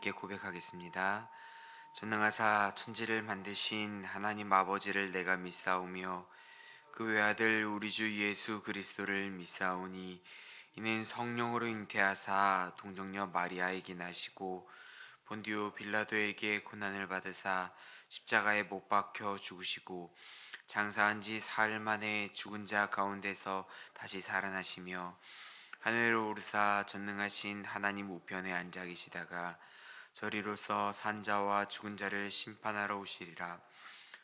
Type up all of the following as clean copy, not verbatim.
함께 고백하겠습니다. 전능하사 천지를 만드신 하나님 아버지를 내가 믿사오며 그 외아들 우리 주 예수 그리스도를 믿사오니 이는 성령으로 잉태하사 동정녀 마리아에게 나시고 본디오 빌라도에게 고난을 받으사 십자가에 못 박혀 죽으시고 장사한 지 사흘 만에 죽은 자 가운데서 다시 살아나시며 하늘로 오르사 전능하신 하나님 우편에 앉아 계시다가 저리로서 산자와 죽은 자를 심판하러 오시리라.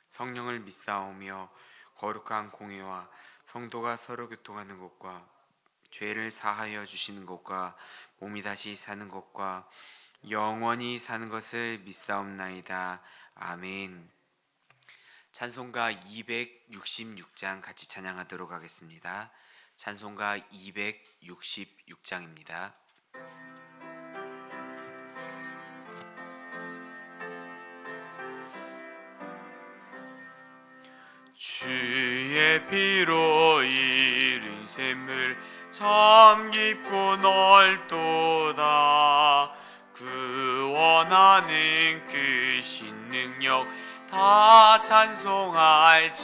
성령을 믿사오며 거룩한 공회와 성도가 서로 교통하는 것과 죄를 사하여 주시는 것과 몸이 다시 사는 것과 영원히 사는 것을 믿사옵나이다. 아멘. 찬송가 266장 같이 찬양하도록 하겠습니다. 찬송가 266장입니다. 주의 피로 이룬 샘물 참 깊고 넓도다. 구원하는 그 신능력 다 찬송할지라.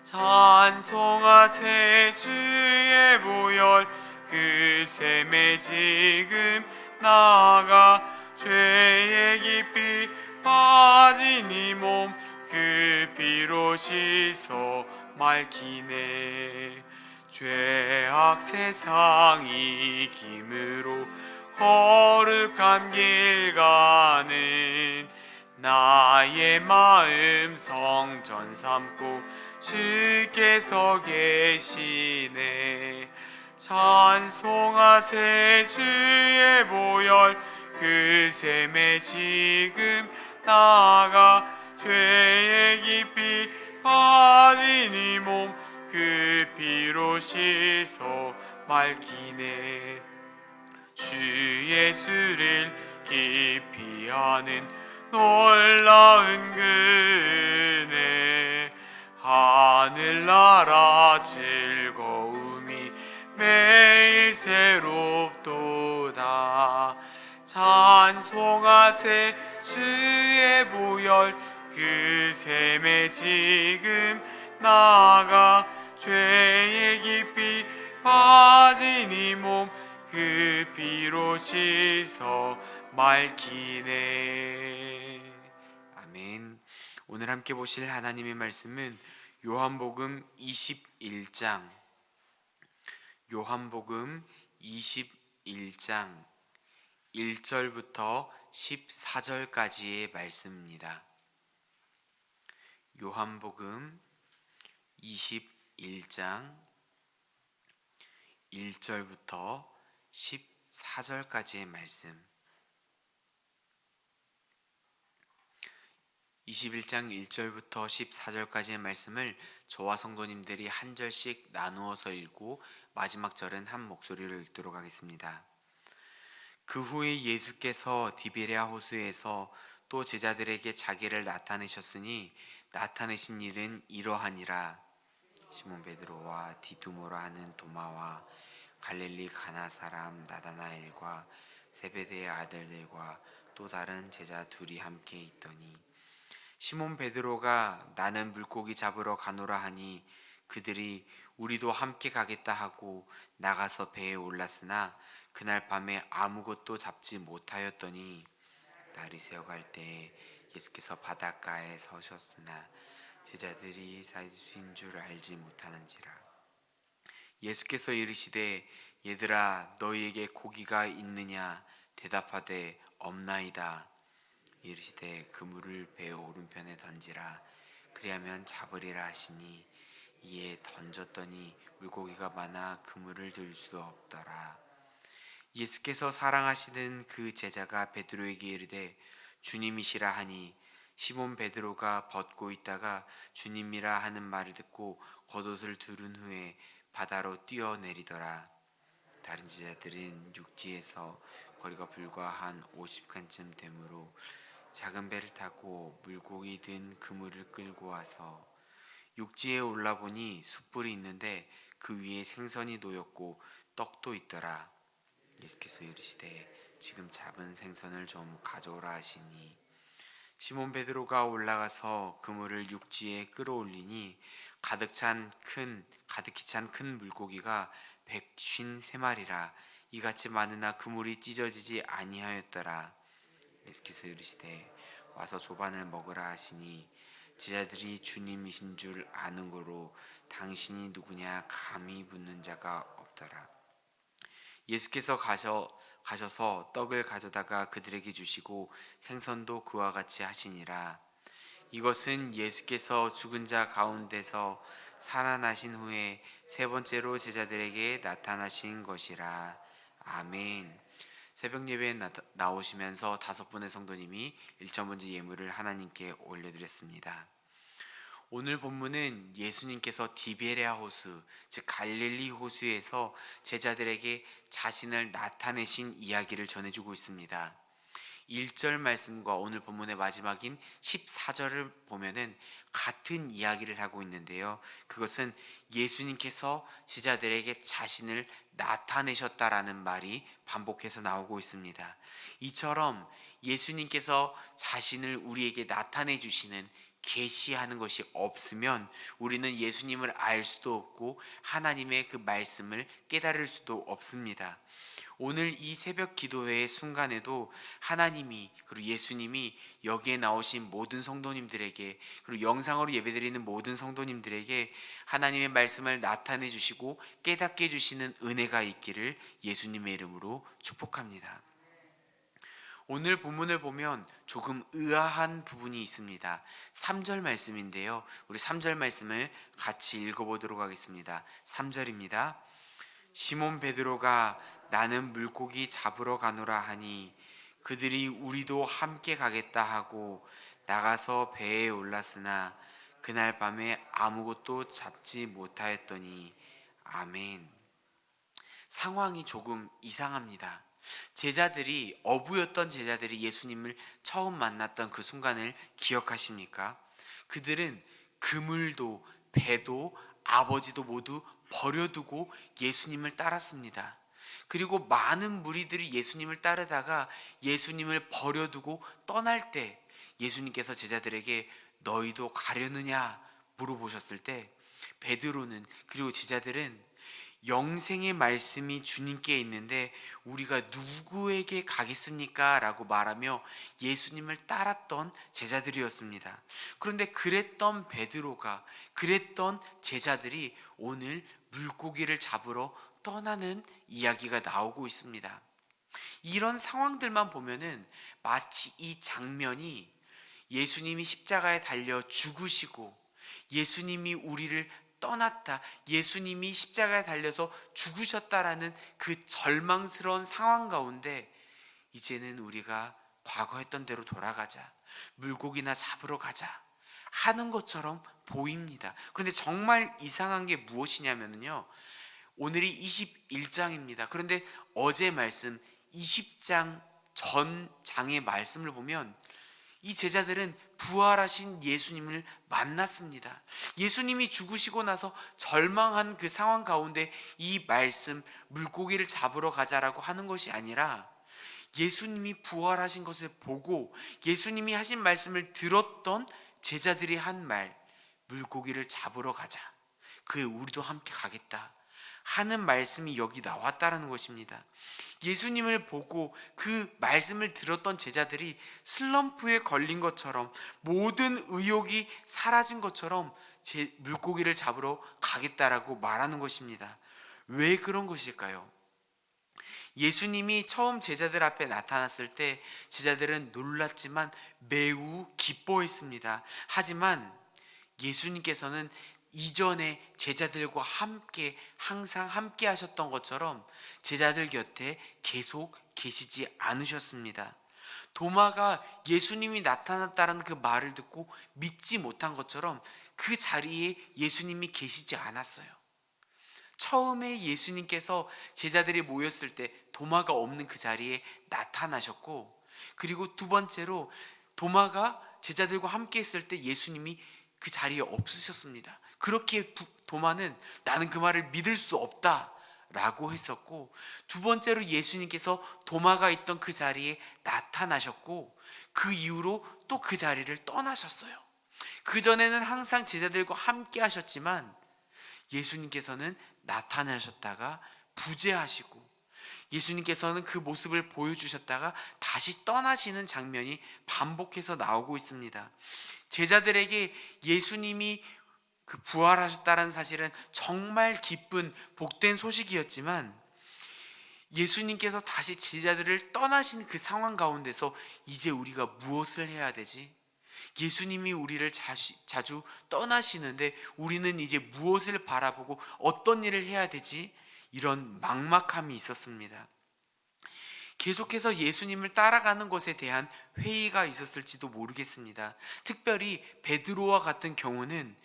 찬송하세 주의 보혈 그 샘에 지금 나가 죄에 깊이 빠진 이 몸 그 피로 씻어 맑히네. 죄악 세상 이김으로 거룩한 길 가는 나의 마음 성전 삼고 주께서 계시네. 찬송하세 주의 보혈 그 샘에 지금 나가 죄에 깊이 빠진 이 몸 그 피로 씻어 맑히네. 주 예수를 깊이 아는 놀라운 그 은혜 하늘나라 즐거움이 매일 새롭도다. 찬송하세 주의 보혈 그 샘에 지금 나가 죄에 깊이 빠진 이 몸 그 피로 씻어 맑히네. 아멘. 오늘 함께 보실 하나님의 말씀은 요한복음 21장 1절부터 14절까지의 말씀입니다. 요한복음 21장 1절부터 14절까지의 말씀. 21장 1절부터 14절까지의 말씀을 저와 성도님들이 한 절씩 나누어서 읽고 마지막 절은 한 목소리로 읽도록 하겠습니다. 그 후에 예수께서 디베랴 호수에서 또 제자들에게 자기를 나타내셨으니 나타내신 일은 이러하니라. 시몬 베드로와 디두모라 하는 도마와 갈릴리 가나 사람 나다나엘과 세베대의 아들들과 또 다른 제자 둘이 함께 있더니 시몬 베드로가 나는 물고기 잡으러 가노라 하니 그들이 우리도 함께 가겠다 하고 나가서 배에 올랐으나 그날 밤에 아무것도 잡지 못하였더니 날이 새어갈 때 예수께서 바닷가에 서셨으나 제자들이 사수인 줄 알지 못하는지라. 예수께서 이르시되 얘들아 너희에게 고기가 있느냐 대답하되 없나이다. 이르시되 그물을 배 오른편에 던지라. 그리하면 잡으리라 하시니 이에 던졌더니 물고기가 많아 그물을 들 수 없더라. 예수께서 사랑하시는 그 제자가 베드로에게 이르되 주님이시라 하니 시몬 베드로가 벗고 있다가 주님이라 하는 말을 듣고 겉옷을 두른 후에 바다로 뛰어내리더라. 다른 제자들은 육지에서 거리가 불과 한 50칸쯤 되므로 작은 배를 타고 물고기 든 그물을 끌고 와서 육지에 올라보니 숯불이 있는데 그 위에 생선이 놓였고 떡도 있더라. 예수께서 이르시되 지금 잡은 생선을 좀 가져오라 하시니 시몬 베드로가 올라가서 그물을 육지에 끌어올리니 가득히 찬 큰 물고기가 153마리라. 이같이 많으나 그물이 찢어지지 아니하였더라. 예수께서 이르시되 와서 조반을 먹으라 하시니 제자들이 주님이신 줄 아는 고로 당신이 누구냐 감히 묻는 자가 없더라. 예수께서 가셔서 떡을 가져다가 그들에게 주시고 생선도 그와 같이 하시니라. 이것은 예수께서 죽은 자 가운데서 살아나신 후에 세 번째로 제자들에게 나타나신 것이라. 아멘. 새벽 예배에 나오시면서 5분의 성도님이 1.번지 예물을 하나님께 올려드렸습니다. 오늘 본문은 예수님께서 디베레아 호수, 즉 갈릴리 호수에서 제자들에게 자신을 나타내신 이야기를 전해주고 있습니다. 1절 말씀과 오늘 본문의 마지막인 14절을 보면은 같은 이야기를 하고 있는데요. 그것은 예수님께서 제자들에게 자신을 나타내셨다라는 말이 반복해서 나오고 있습니다. 이처럼 예수님께서 자신을 우리에게 나타내 주시는 계시하는 것이 없으면 우리는 예수님을 알 수도 없고 하나님의 그 말씀을 깨달을 수도 없습니다. 오늘 이 새벽 기도회의 순간에도 하나님이 그리고 예수님이 여기에 나오신 모든 성도님들에게 그리고 영상으로 예배드리는 모든 성도님들에게 하나님의 말씀을 나타내 주시고 깨닫게 해주시는 은혜가 있기를 예수님의 이름으로 축복합니다. 오늘 본문을 보면 조금 의아한 부분이 있습니다. 3절 말씀인데요. 우리 3절 말씀을 같이 읽어보도록 하겠습니다. 3절입니다. 시몬 베드로가 나는 물고기 잡으러 가노라 하니 그들이 우리도 함께 가겠다 하고 나가서 배에 올랐으나 그날 밤에 아무것도 잡지 못하였더니. 아멘. 상황이 조금 이상합니다. 어부였던 제자들이 예수님을 처음 만났던 그 순간을 기억하십니까? 그들은 그물도 배도 아버지도 모두 버려두고 예수님을 따랐습니다. 그리고 많은 무리들이 예수님을 따르다가 예수님을 버려두고 떠날 때 예수님께서 제자들에게 너희도 가려느냐 물어보셨을 때 베드로는 그리고 제자들은 영생의 말씀이 주님께 있는데 우리가 누구에게 가겠습니까? 라고 말하며 예수님을 따랐던 제자들이었습니다. 그런데 그랬던 베드로가 그랬던 제자들이 오늘 물고기를 잡으러 떠나는 이야기가 나오고 있습니다. 이런 상황들만 보면은 마치 이 장면이 예수님이 십자가에 달려 죽으시고 예수님이 우리를 떠났다, 예수님이 십자가에 달려서 죽으셨다라는 그 절망스러운 상황 가운데 이제는 우리가 과거 했던 대로 돌아가자, 물고기나 잡으러 가자 하는 것처럼 보입니다. 그런데 정말 이상한 게 무엇이냐면요, 오늘이 21장입니다. 그런데 어제 말씀 20장 전 장의 말씀을 보면 이 제자들은 부활하신 예수님을 만났습니다. 예수님이 죽으시고 나서 절망한 그 상황 가운데 이 말씀 물고기를 잡으러 가자라고 하는 것이 아니라 예수님이 부활하신 것을 보고 예수님이 하신 말씀을 들었던 제자들이 한 말, 물고기를 잡으러 가자, 그에 우리도 함께 가겠다 하는 말씀이 여기 나왔다라는 것입니다. 예수님을 보고 그 말씀을 들었던 제자들이 슬럼프에 걸린 것처럼, 모든 의욕이 사라진 것처럼 물고기를 잡으러 가겠다라고 말하는 것입니다. 왜 그런 것일까요? 예수님이 처음 제자들 앞에 나타났을 때 제자들은 놀랐지만 매우 기뻐했습니다. 하지만 예수님께서는 이전에 제자들과 함께 항상 함께 하셨던 것처럼 제자들 곁에 계속 계시지 않으셨습니다. 도마가 예수님이 나타났다는 그 말을 듣고 믿지 못한 것처럼 그 자리에 예수님이 계시지 않았어요. 처음에 예수님께서 제자들이 모였을 때 도마가 없는 그 자리에 나타나셨고, 그리고 두 번째로 도마가 제자들과 함께 했을 때 예수님이 그 자리에 없으셨습니다. 그렇게 도마는 나는 그 말을 믿을 수 없다 라고 했었고, 두 번째로 예수님께서 도마가 있던 그 자리에 나타나셨고, 그 이후로 또 그 자리를 떠나셨어요. 그전에는 항상 제자들과 함께 하셨지만 예수님께서는 나타나셨다가 부재하시고, 예수님께서는 그 모습을 보여주셨다가 다시 떠나시는 장면이 반복해서 나오고 있습니다. 제자들에게 예수님이 부활하셨다는 사실은 정말 기쁜 복된 소식이었지만, 예수님께서 다시 제자들을 떠나신 그 상황 가운데서 이제 우리가 무엇을 해야 되지? 예수님이 우리를 자주 떠나시는데 우리는 이제 무엇을 바라보고 어떤 일을 해야 되지? 이런 막막함이 있었습니다. 계속해서 예수님을 따라가는 것에 대한 회의가 있었을지도 모르겠습니다. 특별히 베드로와 같은 경우는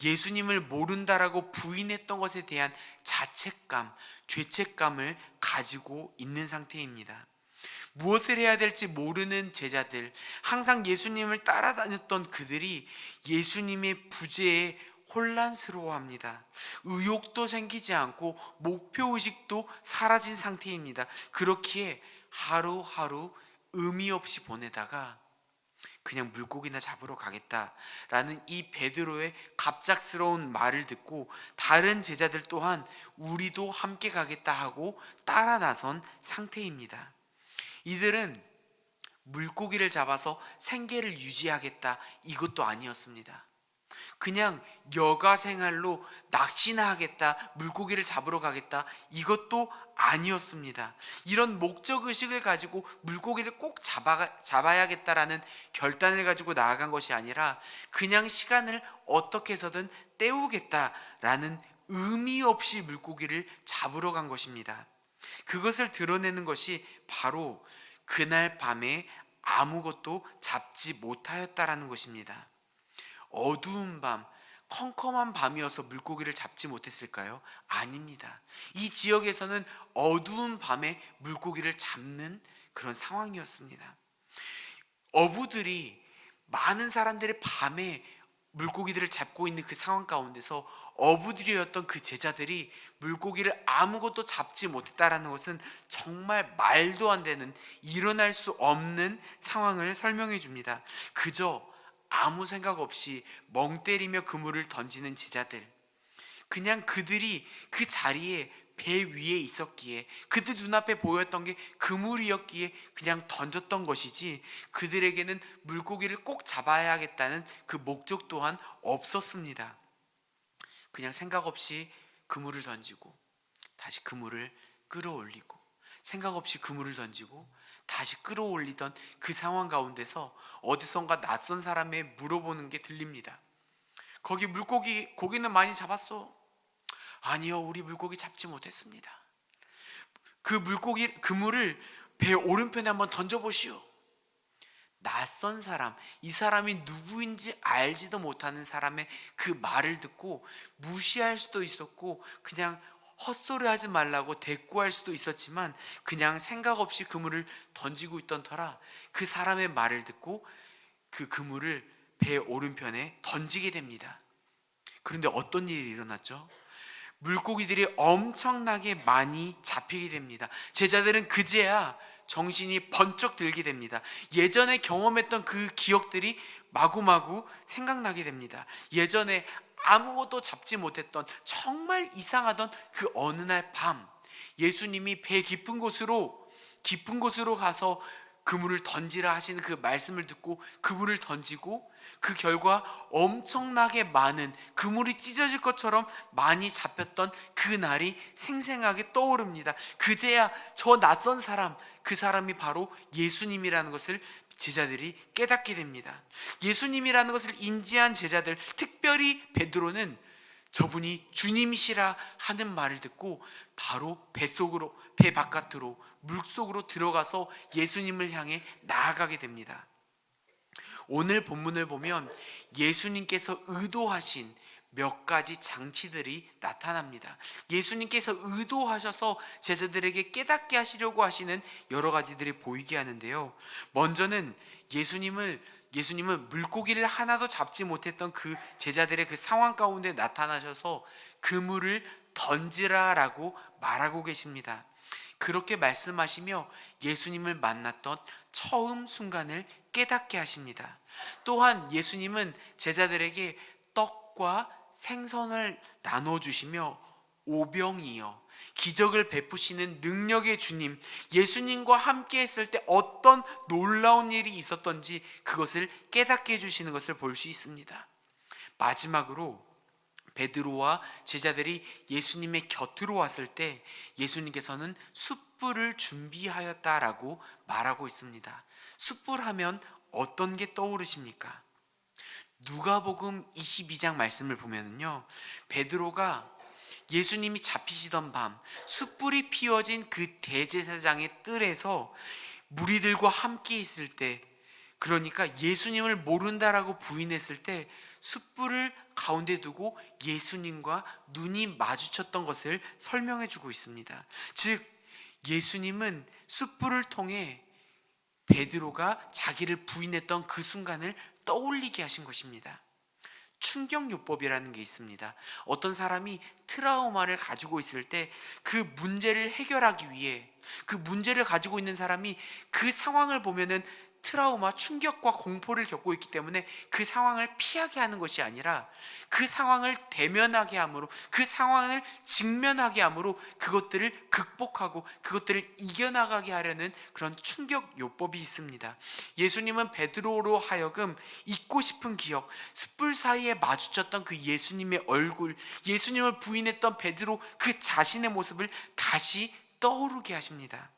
예수님을 모른다라고 부인했던 것에 대한 자책감, 죄책감을 가지고 있는 상태입니다. 무엇을 해야 될지 모르는 제자들, 항상 예수님을 따라다녔던 그들이 예수님의 부재에 혼란스러워합니다. 의욕도 생기지 않고 목표의식도 사라진 상태입니다. 그렇기에 하루하루 의미 없이 보내다가 그냥 물고기나 잡으러 가겠다라는 이 베드로의 갑작스러운 말을 듣고 다른 제자들 또한 우리도 함께 가겠다 하고 따라 나선 상태입니다. 이들은 물고기를 잡아서 생계를 유지하겠다, 이것도 아니었습니다. 그냥 여가 생활로 낚시나 하겠다, 물고기를 잡으러 가겠다, 이것도 아니었습니다. 이런 목적의식을 가지고 물고기를 꼭 잡아야겠다라는 결단을 가지고 나아간 것이 아니라 그냥 시간을 어떻게 해서든 때우겠다라는 의미 없이 물고기를 잡으러 간 것입니다. 그것을 드러내는 것이 바로 그날 밤에 아무것도 잡지 못하였다라는 것입니다. 어두운 밤, 컴컴한 밤이어서 물고기를 잡지 못했을까요? 아닙니다. 이 지역에서는 어두운 밤에 물고기를 잡는 그런 상황이었습니다. 어부들이 많은 사람들이 밤에 물고기들을 잡고 있는 그 상황 가운데서 어부들이었던 그 제자들이 물고기를 아무것도 잡지 못했다라는 것은 정말 말도 안 되는, 일어날 수 없는 상황을 설명해 줍니다. 그저 아무 생각 없이 멍 때리며 그물을 던지는 제자들, 그냥 그들이 그 자리에 배 위에 있었기에, 그들 눈앞에 보였던 게 그물이었기에 그냥 던졌던 것이지, 그들에게는 물고기를 꼭 잡아야겠다는 그 목적 또한 없었습니다. 그냥 생각 없이 그물을 던지고 다시 그물을 끌어올리고, 생각 없이 그물을 던지고 다시 끌어올리던 그 상황 가운데서 어디선가 낯선 사람의 물어보는 게 들립니다. 거기 고기는 많이 잡았어? 아니요, 우리 물고기 잡지 못했습니다. 그물을 배 오른편에 한번 던져보시오. 낯선 사람, 이 사람이 누구인지 알지도 못하는 사람의 그 말을 듣고 무시할 수도 있었고 그냥 헛소리 하지 말라고 대꾸할 수도 있었지만, 그냥 생각 없이 그물을 던지고 있던 터라 그 사람의 말을 듣고 그 그물을 배 오른편에 던지게 됩니다. 그런데 어떤 일이 일어났죠? 물고기들이 엄청나게 많이 잡히게 됩니다. 제자들은 그제야 정신이 번쩍 들게 됩니다. 예전에 경험했던 그 기억들이 마구마구 생각나게 됩니다. 예전에 아무것도 잡지 못했던 정말 이상하던 그 어느 날 밤, 예수님이 배 깊은 곳으로 가서 그물을 던지라 하시는 그 말씀을 듣고 그물을 던지고, 그 결과 엄청나게 많은, 그물이 찢어질 것처럼 많이 잡혔던 그 날이 생생하게 떠오릅니다. 그제야 저 낯선 사람, 그 사람이 바로 예수님이라는 것을 제자들이 깨닫게 됩니다. 예수님이라는 것을 인지한 제자들, 특별히 베드로는 저분이 주님이시라 하는 말을 듣고 바로 배 바깥으로, 물속으로 들어가서 예수님을 향해 나아가게 됩니다. 오늘 본문을 보면 예수님께서 의도하신 몇 가지 장치들이 나타납니다. 예수님께서 의도하셔서 제자들에게 깨닫게 하시려고 하시는 여러 가지들이 보이게 하는데요. 먼저는 예수님은 물고기를 하나도 잡지 못했던 그 제자들의 그 상황 가운데 나타나셔서 그물을 던지라라고 말하고 계십니다. 그렇게 말씀하시며 예수님을 만났던 처음 순간을 깨닫게 하십니다. 또한 예수님은 제자들에게 떡과 생선을 나눠주시며 오병이어 기적을 베푸시는 능력의 주님, 예수님과 함께 했을 때 어떤 놀라운 일이 있었던지 그것을 깨닫게 해주시는 것을 볼 수 있습니다. 마지막으로 베드로와 제자들이 예수님의 곁으로 왔을 때 예수님께서는 숯불을 준비하였다라고 말하고 있습니다. 숯불 하면 어떤 게 떠오르십니까? 누가복음 22장 말씀을 보면요, 베드로가 예수님이 잡히시던 밤 숯불이 피워진 그 대제사장의 뜰에서 무리들과 함께 있을 때, 그러니까 예수님을 모른다라고 부인했을 때 숯불을 가운데 두고 예수님과 눈이 마주쳤던 것을 설명해 주고 있습니다. 즉 예수님은 숯불을 통해 베드로가 자기를 부인했던 그 순간을 떠올리게 하신 것입니다. 충격요법이라는 게 있습니다. 어떤 사람이 트라우마를 가지고 있을 때 그 문제를 해결하기 위해, 그 문제를 가지고 있는 사람이 그 상황을 보면은 트라우마, 충격과 공포를 겪고 있기 때문에 그 상황을 피하게 하는 것이 아니라 그 상황을 대면하게 함으로, 그 상황을 직면하게 함으로 그것들을 극복하고 그것들을 이겨나가게 하려는 그런 충격요법이 있습니다. 예수님은 베드로로 하여금 잊고 싶은 기억, 숯불 사이에 마주쳤던 그 예수님의 얼굴, 예수님을 부인했던 베드로 그 자신의 모습을 다시 떠오르게 하십니다.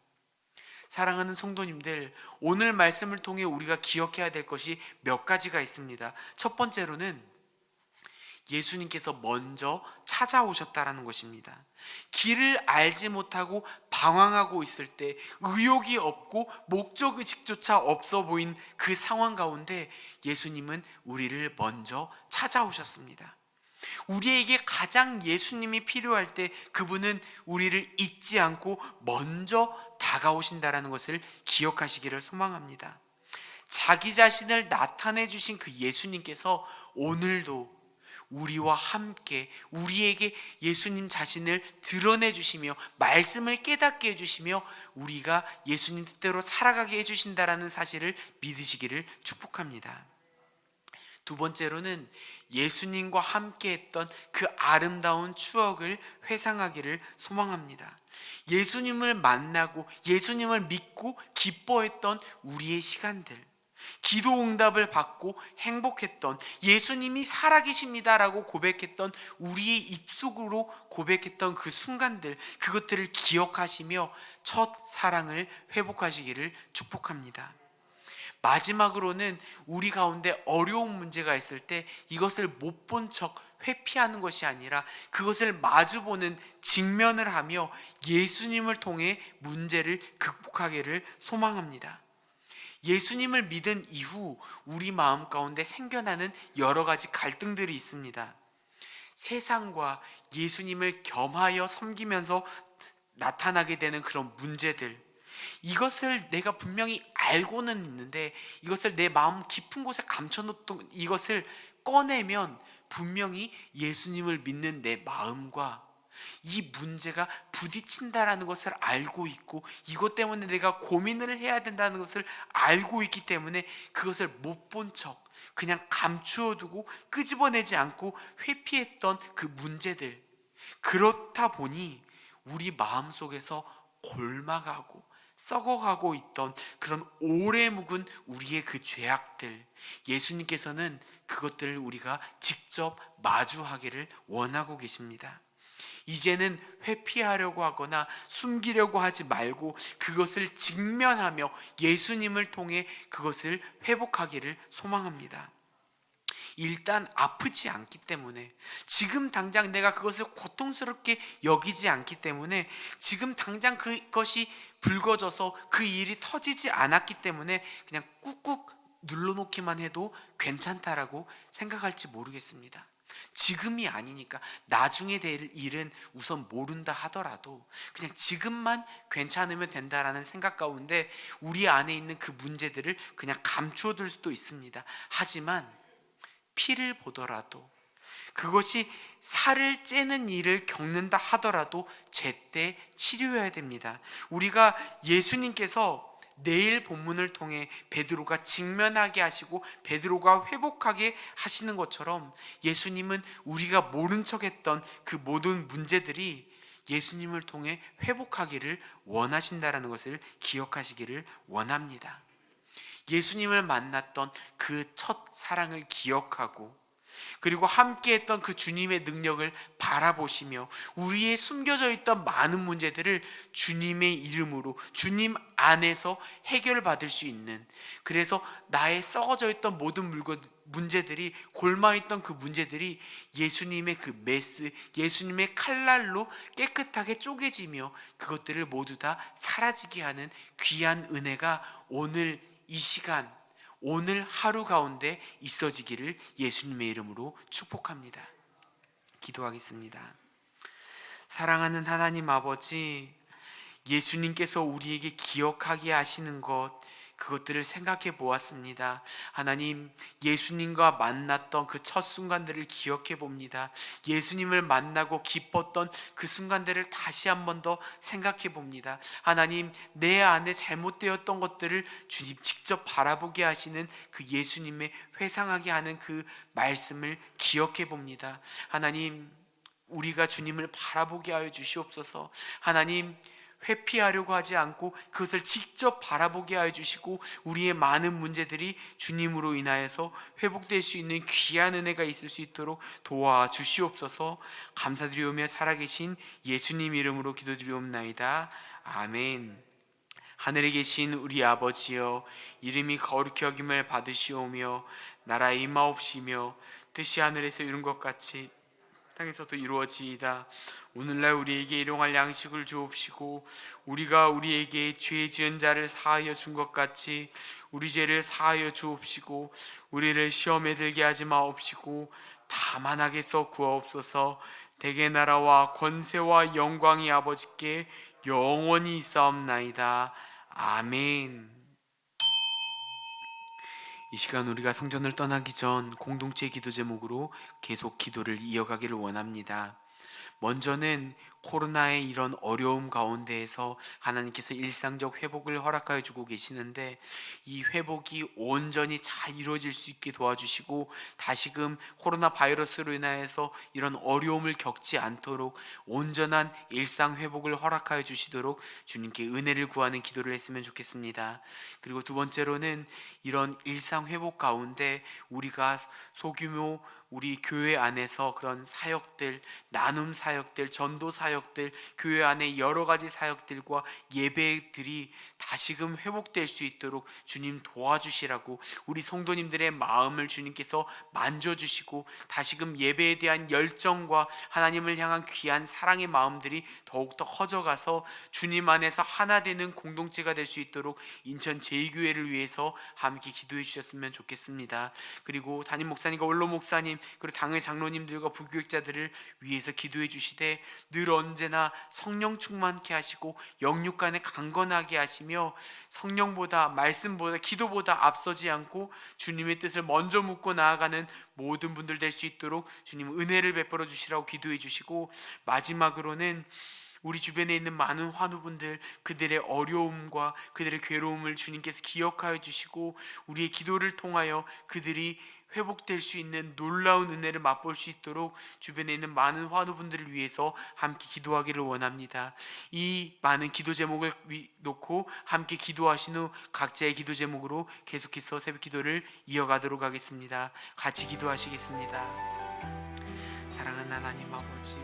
사랑하는 성도님들, 오늘 말씀을 통해 우리가 기억해야 될 것이 몇 가지가 있습니다. 첫 번째로는 예수님께서 먼저 찾아오셨다라는 것입니다. 길을 알지 못하고 방황하고 있을 때, 의욕이 없고 목적의식조차 없어 보인 그 상황 가운데 예수님은 우리를 먼저 찾아오셨습니다. 우리에게 가장 예수님이 필요할 때 그분은 우리를 잊지 않고 먼저 다가오신다라는 것을 기억하시기를 소망합니다. 자기 자신을 나타내 주신 그 예수님께서 오늘도 우리와 함께 우리에게 예수님 자신을 드러내 주시며 말씀을 깨닫게 해주시며 우리가 예수님 뜻대로 살아가게 해주신다라는 사실을 믿으시기를 축복합니다. 두 번째로는 예수님과 함께 했던 그 아름다운 추억을 회상하기를 소망합니다. 예수님을 만나고 예수님을 믿고 기뻐했던 우리의 시간들, 기도 응답을 받고 행복했던, 예수님이 살아계십니다라고 고백했던, 우리의 입속으로 고백했던 그 순간들, 그것들을 기억하시며 첫 사랑을 회복하시기를 축복합니다. 마지막으로는 우리 가운데 어려운 문제가 있을 때 이것을 못 본 척 회피하는 것이 아니라 그것을 마주보는, 직면을 하며 예수님을 통해 문제를 극복하기를 소망합니다. 예수님을 믿은 이후 우리 마음 가운데 생겨나는 여러 가지 갈등들이 있습니다. 세상과 예수님을 겸하여 섬기면서 나타나게 되는 그런 문제들, 이것을 내가 분명히 알고는 있는데 이것을 내 마음 깊은 곳에 감춰놓던 이것을 꺼내면 분명히 예수님을 믿는 내 마음과 이 문제가 부딪힌다라는 것을 알고 있고, 이것 때문에 내가 고민을 해야 된다는 것을 알고 있기 때문에 그것을 못 본 척 그냥 감추어두고 끄집어내지 않고 회피했던 그 문제들, 그렇다 보니 우리 마음속에서 골마가고 썩어가고 있던 그런 오래 묵은 우리의 그 죄악들, 예수님께서는 그것들을 우리가 직접 마주하기를 원하고 계십니다. 이제는 회피하려고 하거나 숨기려고 하지 말고 그것을 직면하며 예수님을 통해 그것을 회복하기를 소망합니다. 일단 아프지 않기 때문에, 지금 당장 내가 그것을 고통스럽게 여기지 않기 때문에, 지금 당장 그것이 불거져서 그 일이 터지지 않았기 때문에 그냥 꾹꾹 눌러놓기만 해도 괜찮다라고 생각할지 모르겠습니다. 지금이 아니니까 나중에 될 일은 우선 모른다 하더라도 그냥 지금만 괜찮으면 된다라는 생각 가운데 우리 안에 있는 그 문제들을 그냥 감추어둘 수도 있습니다. 하지만 피를 보더라도 그것이 살을 째는 일을 겪는다 하더라도 제때 치료해야 됩니다. 우리가 예수님께서 내일 본문을 통해 베드로가 직면하게 하시고 베드로가 회복하게 하시는 것처럼 예수님은 우리가 모른 척했던 그 모든 문제들이 예수님을 통해 회복하기를 원하신다라는 것을 기억하시기를 원합니다. 예수님을 만났던 그 첫 사랑을 기억하고 그리고 함께했던 그 주님의 능력을 바라보시며 우리의 숨겨져 있던 많은 문제들을 주님의 이름으로 주님 안에서 해결받을 수 있는, 그래서 나의 썩어져 있던 모든 문제들이 골마있던 그 문제들이 예수님의 그 메스, 예수님의 칼날로 깨끗하게 쪼개지며 그것들을 모두 다 사라지게 하는 귀한 은혜가 오늘 이 시간, 오늘 하루 가운데 있어지기를 예수님의 이름으로 축복합니다. 기도하겠습니다. 사랑하는 하나님 아버지, 예수님께서 우리에게 기억하게 하시는 것, 그것들을 생각해 보았습니다. 하나님, 예수님과 만났던 그 첫 순간들을 기억해 봅니다. 예수님을 만나고 기뻤던 그 순간들을 다시 한 번 더 생각해 봅니다. 하나님, 내 안에 잘못되었던 것들을 주님 직접 바라보게 하시는 그 예수님의 회상하게 하는 그 말씀을 기억해 봅니다. 하나님, 우리가 주님을 바라보게 하여 주시옵소서. 하나님, 회피하려고 하지 않고 그것을 직접 바라보게 하여 주시고 우리의 많은 문제들이 주님으로 인하여서 회복될 수 있는 귀한 은혜가 있을 수 있도록 도와주시옵소서. 감사드리오며 살아계신 예수님 이름으로 기도드리옵나이다. 아멘. 하늘에 계신 우리 아버지여, 이름이 거룩히 여김을 받으시오며 나라 임하옵시며 뜻이 하늘에서 이룬 것 같이 땅에서도 이루어지이다. 오늘날 우리에게 일용할 양식을 주옵시고 우리가 우리에게 죄 지은 자를 사하여 준 것 같이 우리 죄를 사하여 주옵시고 우리를 시험에 들게 하지 마옵시고 다만 악에서 구하옵소서. 대개 나라와 권세와 영광이 아버지께 영원히 있사옵나이다. 아멘. 이 시간 우리가 성전을 떠나기 전 공동체 기도 제목으로 계속 기도를 이어가기를 원합니다. 먼저는 코로나의 이런 어려움 가운데에서 하나님께서 일상적 회복을 허락하여 주고 계시는데 이 회복이 온전히 잘 이루어질 수 있게 도와주시고 다시금 코로나 바이러스로 인하여서 이런 어려움을 겪지 않도록 온전한 일상 회복을 허락하여 주시도록 주님께 은혜를 구하는 기도를 했으면 좋겠습니다. 그리고 두 번째로는 이런 일상 회복 가운데 우리가 소규모 우리 교회 안에서 그런 사역들, 나눔 사역들, 전도 사역들, 교회 안에 여러 가지 사역들과 예배들이 다시금 회복될 수 있도록 주님 도와주시라고 우리 성도님들의 마음을 주님께서 만져주시고 다시금 예배에 대한 열정과 하나님을 향한 귀한 사랑의 마음들이 더욱더 커져가서 주님 안에서 하나 되는 공동체가 될 수 있도록 인천 제2교회를 위해서 함께 기도해 주셨으면 좋겠습니다. 그리고 담임 목사님과 원로 목사님 그리고 당회 장로님들과 부교육자들을 위해서 기도해 주시되 늘 언제나 성령 충만케 하시고 영육 간에 강건하게 하시며 성령보다 말씀보다 기도보다 앞서지 않고 주님의 뜻을 먼저 묻고 나아가는 모든 분들 될 수 있도록 주님 은혜를 베풀어 주시라고 기도해 주시고 마지막으로는 우리 주변에 있는 많은 환우분들 그들의 어려움과 그들의 괴로움을 주님께서 기억하여 주시고 우리의 기도를 통하여 그들이 회복될 수 있는 놀라운 은혜를 맛볼 수 있도록 주변에 있는 많은 환우분들을 위해서 함께 기도하기를 원합니다. 이 많은 기도 제목을 놓고 함께 기도하신 후 각자의 기도 제목으로 계속해서 새벽 기도를 이어가도록 하겠습니다. 같이 기도하시겠습니다. 사랑하는 하나님 아버지,